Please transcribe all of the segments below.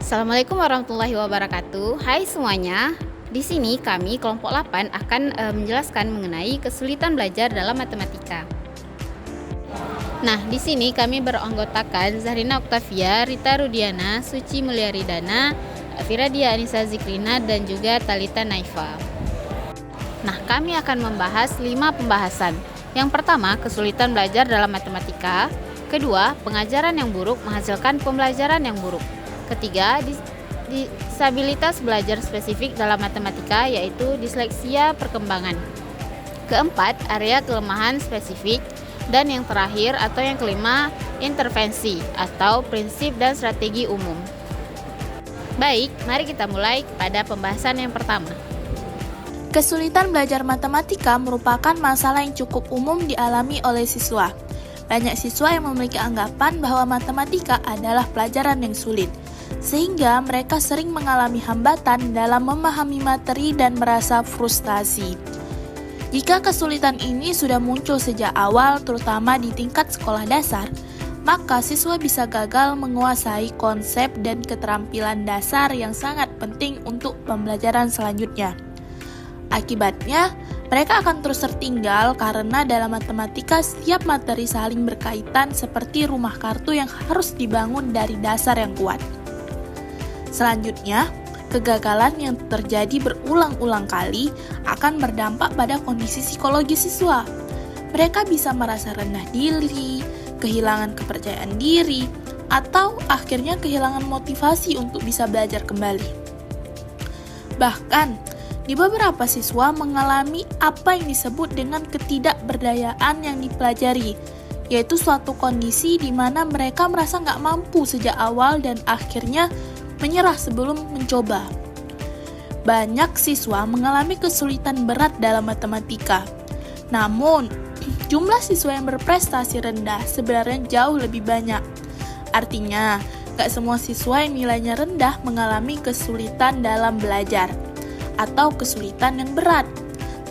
Assalamualaikum warahmatullahi wabarakatuh. Hai semuanya. Di sini kami kelompok 8 akan menjelaskan mengenai kesulitan belajar dalam matematika. Nah, di sini kami beranggotakan Zahrina Oktavia, Rita Rudiana, Suci Mulyaridana, Firadia Anissa Zikrina, dan juga Talita Naifa. Nah, kami akan membahas 5 pembahasan. Yang pertama, kesulitan belajar dalam matematika. Kedua, pengajaran yang buruk menghasilkan pembelajaran yang buruk. Ketiga, disabilitas belajar spesifik dalam matematika, yaitu disleksia perkembangan. Keempat, area kelemahan spesifik. Dan yang terakhir atau yang kelima, intervensi atau prinsip dan strategi umum. Baik, mari kita mulai pada pembahasan yang pertama. Kesulitan belajar matematika merupakan masalah yang cukup umum dialami oleh siswa. Banyak siswa yang memiliki anggapan bahwa matematika adalah pelajaran yang sulit, sehingga mereka sering mengalami hambatan dalam memahami materi dan merasa frustasi. Jika kesulitan ini sudah muncul sejak awal, terutama di tingkat sekolah dasar, maka siswa bisa gagal menguasai konsep dan keterampilan dasar yang sangat penting untuk pembelajaran selanjutnya. Akibatnya, mereka akan terus tertinggal karena dalam matematika setiap materi saling berkaitan seperti rumah kartu yang harus dibangun dari dasar yang kuat. Selanjutnya, kegagalan yang terjadi berulang-ulang kali akan berdampak pada kondisi psikologis siswa. Mereka bisa merasa rendah diri, kehilangan kepercayaan diri, atau akhirnya kehilangan motivasi untuk bisa belajar kembali. Bahkan, di beberapa siswa mengalami apa yang disebut dengan ketidakberdayaan yang dipelajari, yaitu suatu kondisi di mana mereka merasa nggak mampu sejak awal dan akhirnya menyerah sebelum mencoba. Banyak siswa mengalami kesulitan berat dalam matematika. Namun, jumlah siswa yang berprestasi rendah sebenarnya jauh lebih banyak. Artinya, gak semua siswa yang nilainya rendah mengalami kesulitan dalam belajar atau kesulitan yang berat.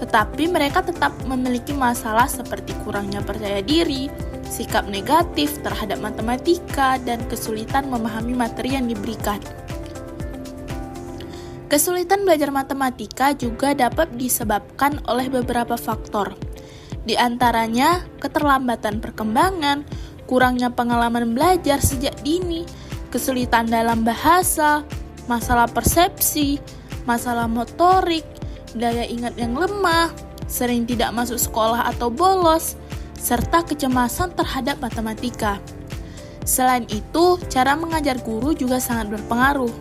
Tetapi mereka tetap memiliki masalah seperti kurangnya percaya diri, sikap negatif terhadap matematika, dan kesulitan memahami materi yang diberikan. Kesulitan belajar matematika juga dapat disebabkan oleh beberapa faktor. Di antaranya, keterlambatan perkembangan, kurangnya pengalaman belajar sejak dini, kesulitan dalam bahasa, masalah persepsi, masalah motorik, daya ingat yang lemah, sering tidak masuk sekolah atau bolos, serta kecemasan terhadap matematika. Selain itu, cara mengajar guru juga sangat berpengaruh.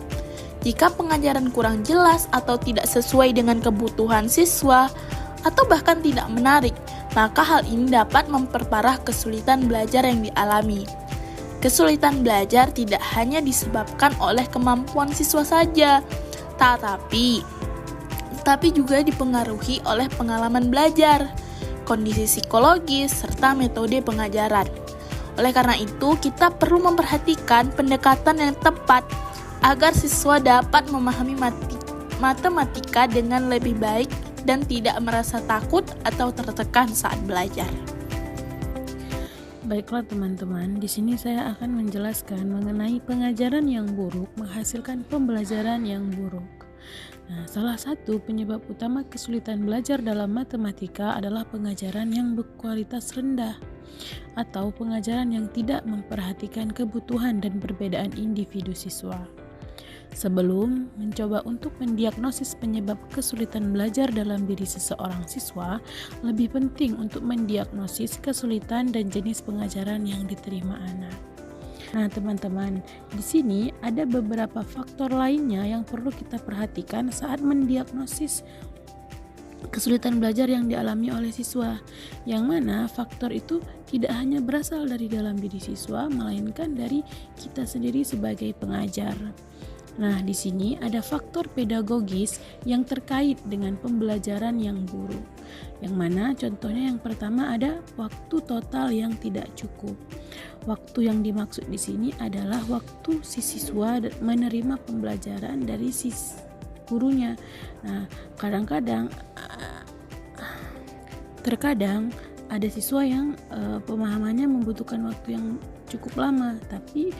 Jika pengajaran kurang jelas atau tidak sesuai dengan kebutuhan siswa, atau bahkan tidak menarik, maka hal ini dapat memperparah kesulitan belajar yang dialami. Kesulitan belajar tidak hanya disebabkan oleh kemampuan siswa saja, tapi juga dipengaruhi oleh pengalaman belajar, kondisi psikologis, serta metode pengajaran. Oleh karena itu, kita perlu memperhatikan pendekatan yang tepat agar siswa dapat memahami matematika dengan lebih baik dan tidak merasa takut atau tertekan saat belajar. Baiklah teman-teman, di sini saya akan menjelaskan mengenai pengajaran yang buruk menghasilkan pembelajaran yang buruk. Nah, salah satu penyebab utama kesulitan belajar dalam matematika adalah pengajaran yang berkualitas rendah atau pengajaran yang tidak memperhatikan kebutuhan dan perbedaan individu siswa. Sebelum mencoba untuk mendiagnosis penyebab kesulitan belajar dalam diri seseorang siswa, lebih penting untuk mendiagnosis kesulitan dan jenis pengajaran yang diterima anak. Nah, teman-teman, di sini ada beberapa faktor lainnya yang perlu kita perhatikan saat mendiagnosis kesulitan belajar yang dialami oleh siswa, yang mana faktor itu tidak hanya berasal dari dalam diri siswa, melainkan dari kita sendiri sebagai pengajar. Nah, di sini ada faktor pedagogis yang terkait dengan pembelajaran yang buruk. Yang mana contohnya yang pertama ada waktu total yang tidak cukup. Waktu yang dimaksud di sini adalah waktu si siswa menerima pembelajaran dari gurunya. Nah, terkadang ada siswa yang pemahamannya membutuhkan waktu yang cukup lama, tapi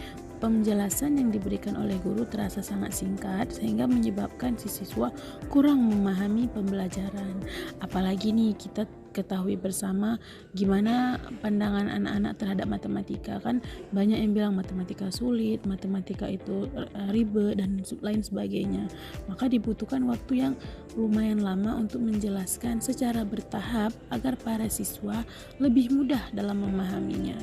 penjelasan yang diberikan oleh guru terasa sangat singkat sehingga menyebabkan si siswa kurang memahami pembelajaran. Apalagi nih kita ketahui bersama gimana pandangan anak-anak terhadap matematika, kan banyak yang bilang matematika sulit, matematika itu ribet dan lain sebagainya. Maka dibutuhkan waktu yang lumayan lama untuk menjelaskan secara bertahap agar para siswa lebih mudah dalam memahaminya.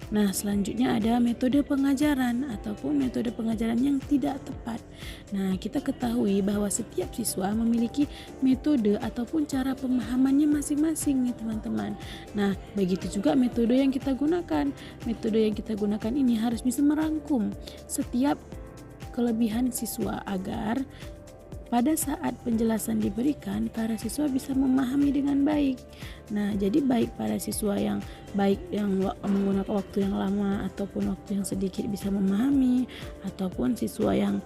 Nah, selanjutnya ada metode pengajaran ataupun metode pengajaran yang tidak tepat. Nah, kita ketahui bahwa setiap siswa memiliki metode ataupun cara pemahamannya masing-masing nih teman-teman. Nah, begitu juga metode yang kita gunakan. Metode yang kita gunakan ini harus bisa merangkum setiap kelebihan siswa agar pada saat penjelasan diberikan, para siswa bisa memahami dengan baik. Nah, jadi baik para siswa yang baik yang menggunakan waktu yang lama ataupun waktu yang sedikit bisa memahami, ataupun siswa yang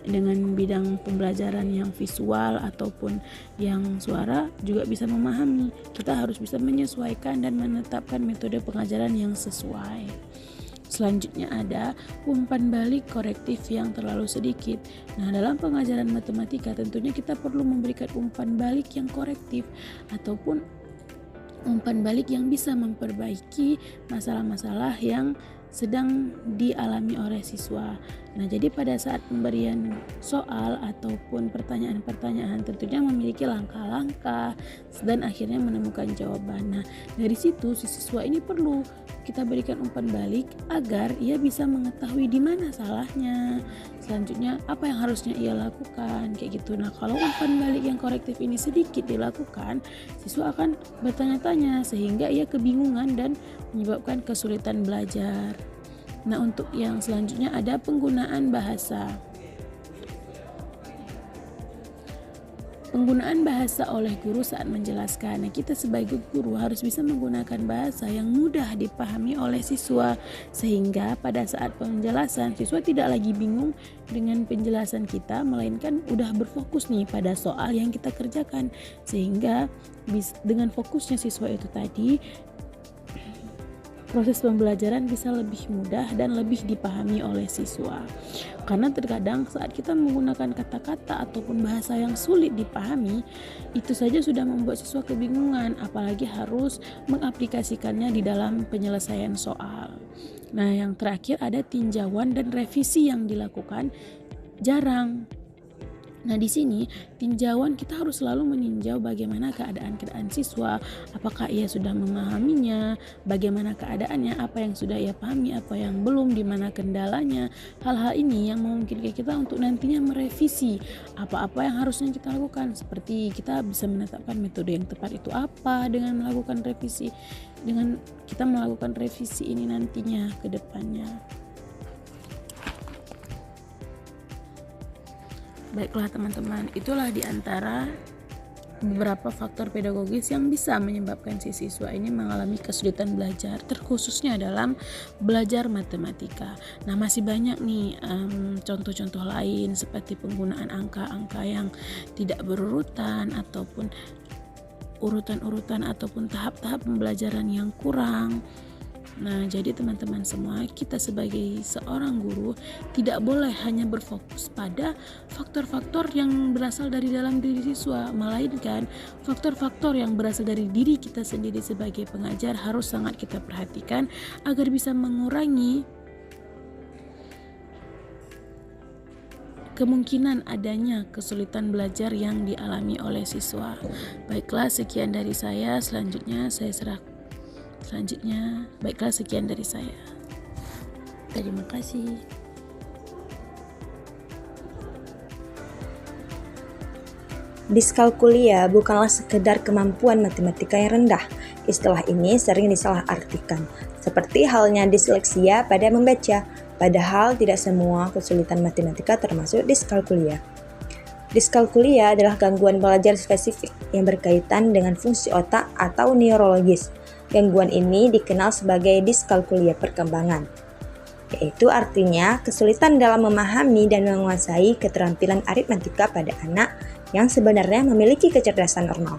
dengan bidang pembelajaran yang visual ataupun yang suara juga bisa memahami. Kita harus bisa menyesuaikan dan menetapkan metode pengajaran yang sesuai. Selanjutnya ada umpan balik korektif yang terlalu sedikit. Nah, dalam pengajaran matematika tentunya kita perlu memberikan umpan balik yang korektif ataupun umpan balik yang bisa memperbaiki masalah-masalah yang sedang dialami oleh siswa. Nah, jadi pada saat pemberian soal ataupun pertanyaan-pertanyaan tentunya memiliki langkah-langkah dan akhirnya menemukan jawaban. Nah, dari situ si siswa ini perlu kita berikan umpan balik agar ia bisa mengetahui di mana salahnya. Selanjutnya apa yang harusnya ia lakukan kayak gitu. Nah, kalau umpan balik yang korektif ini sedikit dilakukan, siswa akan bertanya-tanya sehingga ia kebingungan dan menyebabkan kesulitan belajar. Nah, untuk yang selanjutnya ada penggunaan bahasa. Penggunaan bahasa oleh guru saat menjelaskan. Nah, kita sebagai guru harus bisa menggunakan bahasa yang mudah dipahami oleh siswa sehingga pada saat penjelasan siswa tidak lagi bingung dengan penjelasan kita, melainkan udah berfokus nih pada soal yang kita kerjakan, sehingga dengan fokusnya siswa itu tadi proses pembelajaran bisa lebih mudah dan lebih dipahami oleh siswa. Karena terkadang saat kita menggunakan kata-kata ataupun bahasa yang sulit dipahami, itu saja sudah membuat siswa kebingungan, apalagi harus mengaplikasikannya di dalam penyelesaian soal. Nah, yang terakhir ada tinjauan dan revisi yang dilakukan jarang. Nah, di sini tinjauan kita harus selalu meninjau bagaimana keadaan siswa, apakah ia sudah memahaminya, bagaimana keadaannya, apa yang sudah ia pahami, apa yang belum, di mana kendalanya. Hal-hal ini yang memungkinkan kita untuk nantinya merevisi apa-apa yang harusnya kita lakukan. Seperti kita bisa menetapkan metode yang tepat itu apa dengan melakukan revisi. Dengan kita melakukan revisi ini nantinya ke depannya. Baiklah teman-teman, itulah diantara beberapa faktor pedagogis yang bisa menyebabkan si siswa ini mengalami kesulitan belajar, terkhususnya dalam belajar matematika. Nah, masih banyak nih contoh-contoh lain seperti penggunaan angka-angka yang tidak berurutan ataupun urutan-urutan ataupun tahap-tahap pembelajaran yang kurang. Nah, jadi teman-teman semua, kita sebagai seorang guru tidak boleh hanya berfokus pada faktor-faktor yang berasal dari dalam diri siswa, melainkan faktor-faktor yang berasal dari diri kita sendiri sebagai pengajar harus sangat kita perhatikan agar bisa mengurangi kemungkinan adanya kesulitan belajar yang dialami oleh siswa. Baiklah, sekian dari saya. Baiklah, sekian dari saya. Terima kasih. Diskalkulia bukanlah sekedar kemampuan matematika yang rendah. Istilah ini sering disalahartikan, seperti halnya disleksia pada membaca, padahal tidak semua kesulitan matematika termasuk diskalkulia. Diskalkulia adalah gangguan belajar spesifik yang berkaitan dengan fungsi otak atau neurologis. Gangguan ini dikenal sebagai diskalkulia perkembangan, yaitu artinya kesulitan dalam memahami dan menguasai keterampilan aritmatika pada anak yang sebenarnya memiliki kecerdasan normal.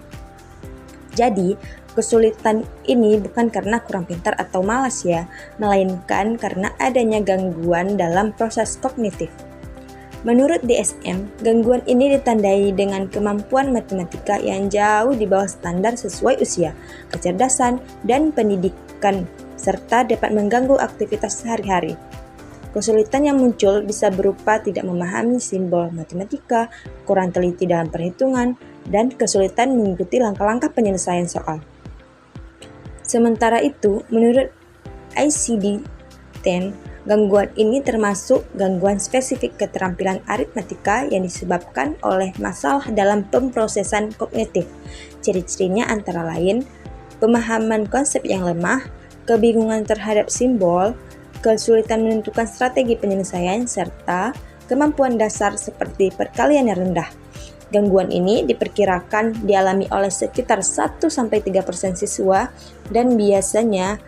Jadi, Kesulitan ini bukan karena kurang pintar atau malas ya, melainkan karena adanya gangguan dalam proses kognitif. Menurut DSM, gangguan ini ditandai dengan kemampuan matematika yang jauh di bawah standar sesuai usia, kecerdasan, dan pendidikan, serta dapat mengganggu aktivitas sehari-hari. Kesulitan yang muncul bisa berupa tidak memahami simbol matematika, kurang teliti dalam perhitungan, dan kesulitan mengikuti langkah-langkah penyelesaian soal. Sementara itu, menurut ICD-10, gangguan ini termasuk gangguan spesifik keterampilan aritmatika yang disebabkan oleh masalah dalam pemrosesan kognitif. Ciri-cirinya antara lain, pemahaman konsep yang lemah, kebingungan terhadap simbol, kesulitan menentukan strategi penyelesaian, serta kemampuan dasar seperti perkalian yang rendah. Gangguan ini diperkirakan dialami oleh sekitar 1-3% siswa dan biasanya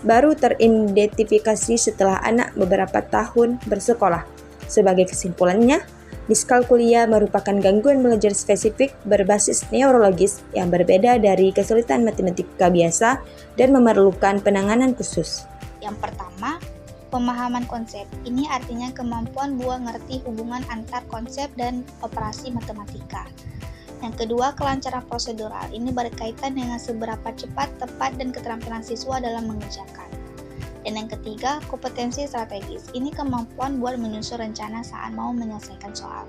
baru teridentifikasi setelah anak beberapa tahun bersekolah. Sebagai kesimpulannya, diskalkulia merupakan gangguan belajar spesifik berbasis neurologis yang berbeda dari kesulitan matematika biasa dan memerlukan penanganan khusus. Yang pertama, pemahaman konsep. Ini artinya kemampuan buah ngerti hubungan antar konsep dan operasi matematika. Yang kedua, kelancaran prosedural. Ini berkaitan dengan seberapa cepat, tepat, dan keterampilan siswa dalam mengerjakan. Dan yang ketiga, kompetensi strategis. Ini kemampuan buat menyusun rencana saat mau menyelesaikan soal.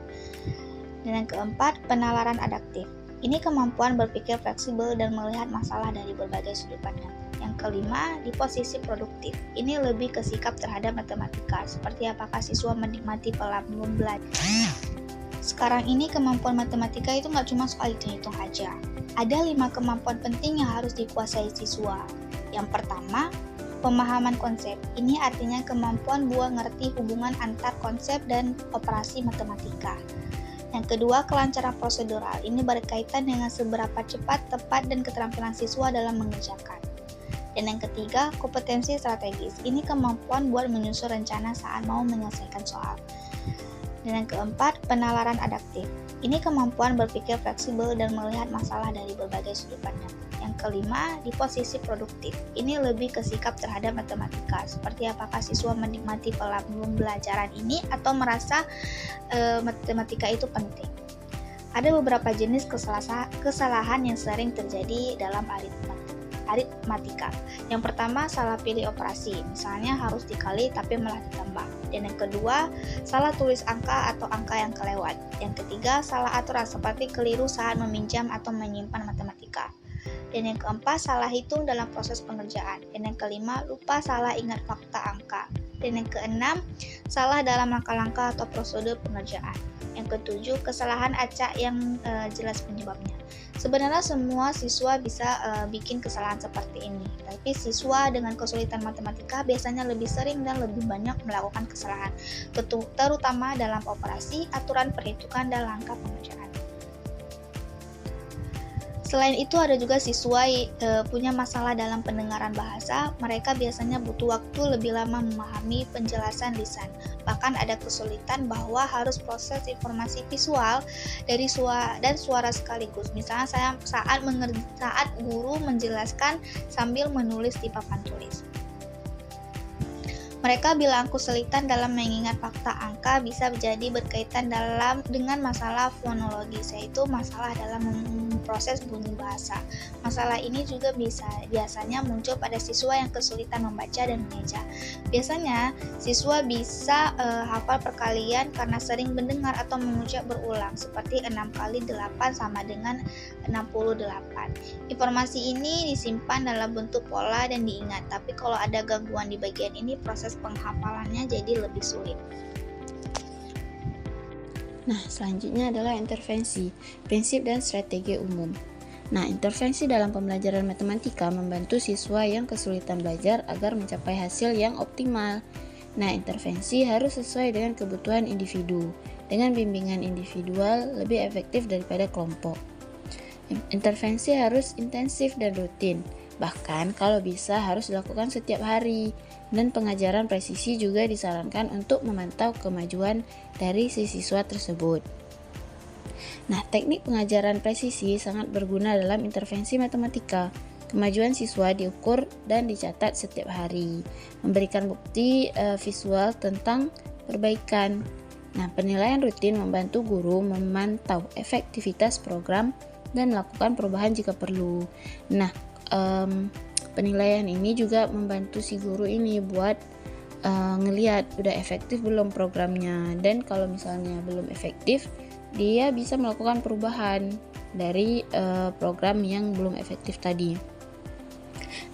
Dan yang keempat, penalaran adaptif. Ini kemampuan berpikir fleksibel dan melihat masalah dari berbagai sudut pandang. Yang kelima, di posisi produktif. Ini lebih ke sikap terhadap matematika, seperti apakah siswa menikmati pembelajaran. Sekarang ini kemampuan matematika itu nggak cuma soal hitung-hitung aja. Ada 5 kemampuan penting yang harus dikuasai siswa. Yang pertama, pemahaman konsep. Ini artinya kemampuan buah ngerti hubungan antar konsep dan operasi matematika. Yang kedua, kelancaran prosedural. Ini berkaitan dengan seberapa cepat, tepat, dan keterampilan siswa dalam mengerjakan. Dan yang ketiga, kompetensi strategis. Ini kemampuan buat menyusun rencana saat mau menyelesaikan soal. Dan yang keempat, penalaran adaptif. Ini kemampuan berpikir fleksibel dan melihat masalah dari berbagai sudut pandang. Yang kelima, di posisi produktif. Ini lebih ke sikap terhadap matematika, seperti apakah siswa menikmati pembelajaran ini atau merasa matematika itu penting. Ada beberapa jenis kesalahan yang sering terjadi dalam aritmatika. Yang pertama, salah pilih operasi, misalnya harus dikali tapi malah ditambah. Dan yang kedua, salah tulis angka atau angka yang kelewat. Yang ketiga, salah aturan seperti keliru saat meminjam atau menyimpan matematika. Dan yang keempat, salah hitung dalam proses pengerjaan. Dan yang kelima, lupa salah ingat fakta angka. Dan yang keenam, salah dalam langkah-langkah atau prosedur pengerjaan. Yang ketujuh, kesalahan acak yang jelas penyebabnya. Sebenarnya semua siswa bisa bikin kesalahan seperti ini, tapi siswa dengan kesulitan matematika biasanya lebih sering dan lebih banyak melakukan kesalahan, terutama dalam operasi, aturan perhitungan, dan langkah pengerjaan. Selain itu, ada juga siswa punya masalah dalam pendengaran bahasa. Mereka biasanya butuh waktu lebih lama memahami penjelasan lisan. Bahkan ada kesulitan bahwa harus proses informasi visual dari suara sekaligus. Misalnya saat guru menjelaskan sambil menulis di papan tulis. Mereka bilang kesulitan dalam mengingat fakta angka bisa jadi berkaitan dengan masalah fonologis, yaitu masalah dalam memproses bunyi bahasa. Masalah ini juga biasanya muncul pada siswa yang kesulitan membaca dan mengeja. Biasanya siswa bisa hafal perkalian karena sering mendengar atau mengucap berulang, seperti 6 kali 8 sama dengan 68. Informasi ini disimpan dalam bentuk pola dan diingat, tapi kalau ada gangguan di bagian ini, proses penghafalannya jadi lebih sulit. Nah, selanjutnya adalah intervensi, prinsip dan strategi umum. Nah, intervensi dalam pembelajaran matematika membantu siswa yang kesulitan belajar agar mencapai hasil yang optimal. Nah, intervensi harus sesuai dengan kebutuhan individu. Dengan bimbingan individual lebih efektif daripada kelompok. Intervensi harus intensif dan rutin. Bahkan kalau bisa harus dilakukan setiap hari. Dan pengajaran presisi juga disarankan untuk memantau kemajuan dari si siswa tersebut. Nah, teknik pengajaran presisi sangat berguna dalam intervensi matematika. Kemajuan siswa diukur dan dicatat setiap hari, memberikan bukti visual tentang perbaikan. Nah, penilaian rutin membantu guru memantau efektivitas program dan melakukan perubahan jika perlu. Nah, penilaian ini juga membantu si guru ini buat ngelihat udah efektif belum programnya, dan kalau misalnya belum efektif, dia bisa melakukan perubahan dari program yang belum efektif tadi.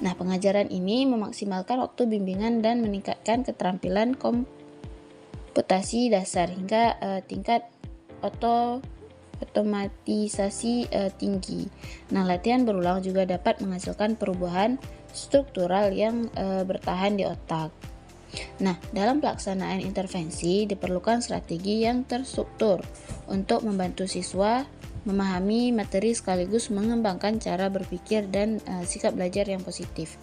Nah, pengajaran ini memaksimalkan waktu bimbingan dan meningkatkan keterampilan komputasi dasar hingga tingkat otomatisasi tinggi. Nah, latihan berulang juga dapat menghasilkan perubahan struktural yang bertahan di otak. Nah, dalam pelaksanaan intervensi diperlukan strategi yang terstruktur untuk membantu siswa memahami materi sekaligus mengembangkan cara berpikir dan sikap belajar yang positif.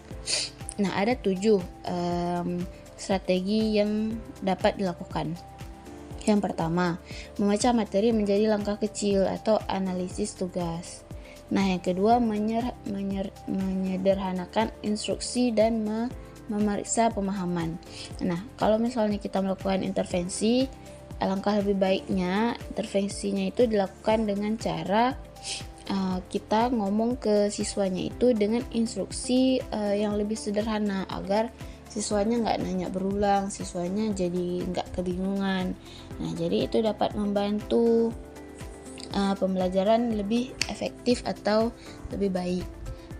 Nah, ada 7 strategi yang dapat dilakukan. Yang pertama, memecah materi menjadi langkah kecil atau analisis tugas. Nah, yang kedua, menyederhanakan instruksi dan memeriksa pemahaman. Nah, kalau misalnya kita melakukan intervensi, alangkah lebih baiknya intervensinya itu dilakukan dengan cara kita ngomong ke siswanya itu dengan instruksi yang lebih sederhana agar siswanya nggak nanya berulang, siswanya jadi nggak kebingungan. Nah, jadi itu dapat membantu pembelajaran lebih efektif atau lebih baik.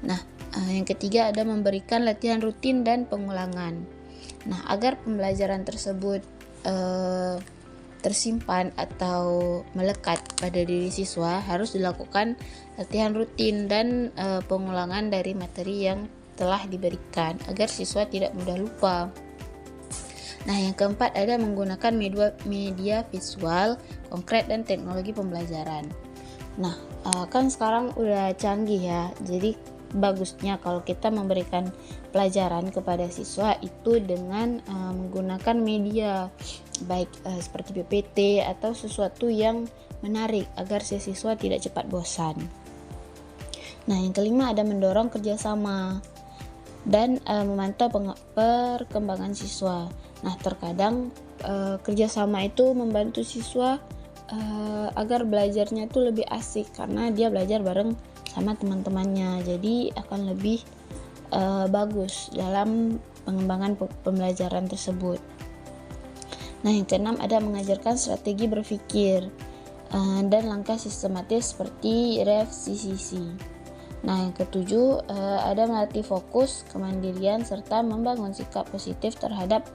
Nah, yang ketiga ada memberikan latihan rutin dan pengulangan. Nah, agar pembelajaran tersebut tersimpan atau melekat pada diri siswa, harus dilakukan latihan rutin dan pengulangan dari materi yang telah diberikan agar siswa tidak mudah lupa. Nah, yang keempat ada menggunakan media visual konkret dan teknologi pembelajaran. Nah, kan sekarang udah canggih ya, jadi bagusnya kalau kita memberikan pelajaran kepada siswa itu dengan menggunakan media baik seperti PPT atau sesuatu yang menarik agar si siswa tidak cepat bosan. Nah, yang kelima ada mendorong kerjasama dan memantau perkembangan siswa. Nah, terkadang kerjasama itu membantu siswa agar belajarnya itu lebih asik karena dia belajar bareng sama teman-temannya, jadi akan lebih bagus dalam pengembangan pembelajaran tersebut. Nah, yang keenam ada mengajarkan strategi berpikir dan langkah sistematis seperti REF-CCC. Nah, yang ketujuh ada melatih fokus, kemandirian, serta membangun sikap positif terhadap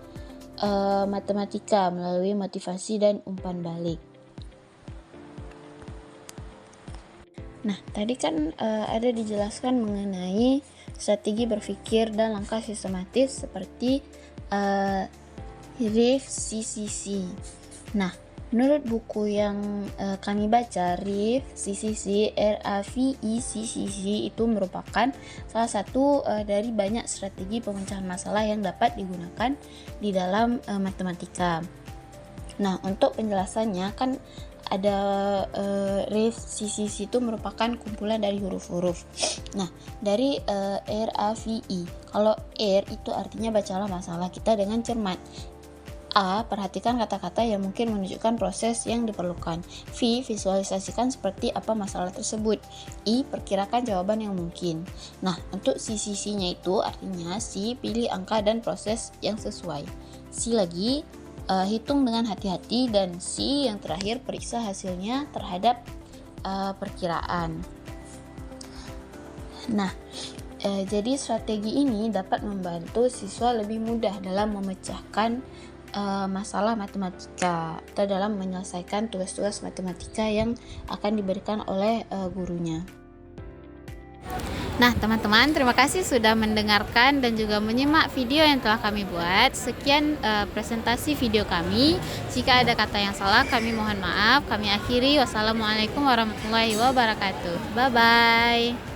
matematika melalui motivasi dan umpan balik. Nah, tadi kan ada dijelaskan mengenai strategi berpikir dan langkah sistematis seperti REF-CCC. Nah, menurut buku yang kami baca, REF-CCC itu merupakan salah satu dari banyak strategi pemecahan masalah yang dapat digunakan di dalam matematika. Nah, untuk penjelasannya kan ada REF-CCC itu merupakan kumpulan dari huruf-huruf. Nah, dari RAVI. Kalau R itu artinya bacalah masalah kita dengan cermat. A, perhatikan kata-kata yang mungkin menunjukkan proses yang diperlukan. V, visualisasikan seperti apa masalah tersebut. I, perkirakan jawaban yang mungkin. Nah, untuk CCC-nya itu artinya C, pilih angka dan proses yang sesuai. C lagi, hitung dengan hati-hati, dan C yang terakhir periksa hasilnya terhadap perkiraan. Nah, jadi strategi ini dapat membantu siswa lebih mudah dalam memecahkan masalah matematika atau dalam menyelesaikan tugas-tugas matematika yang akan diberikan oleh gurunya. Nah, teman-teman, terima kasih sudah mendengarkan dan juga menyimak video yang telah kami buat. Sekian presentasi video kami. Jika ada kata yang salah, kami mohon maaf. Kami akhiri. Wassalamualaikum warahmatullahi wabarakatuh. Bye-bye.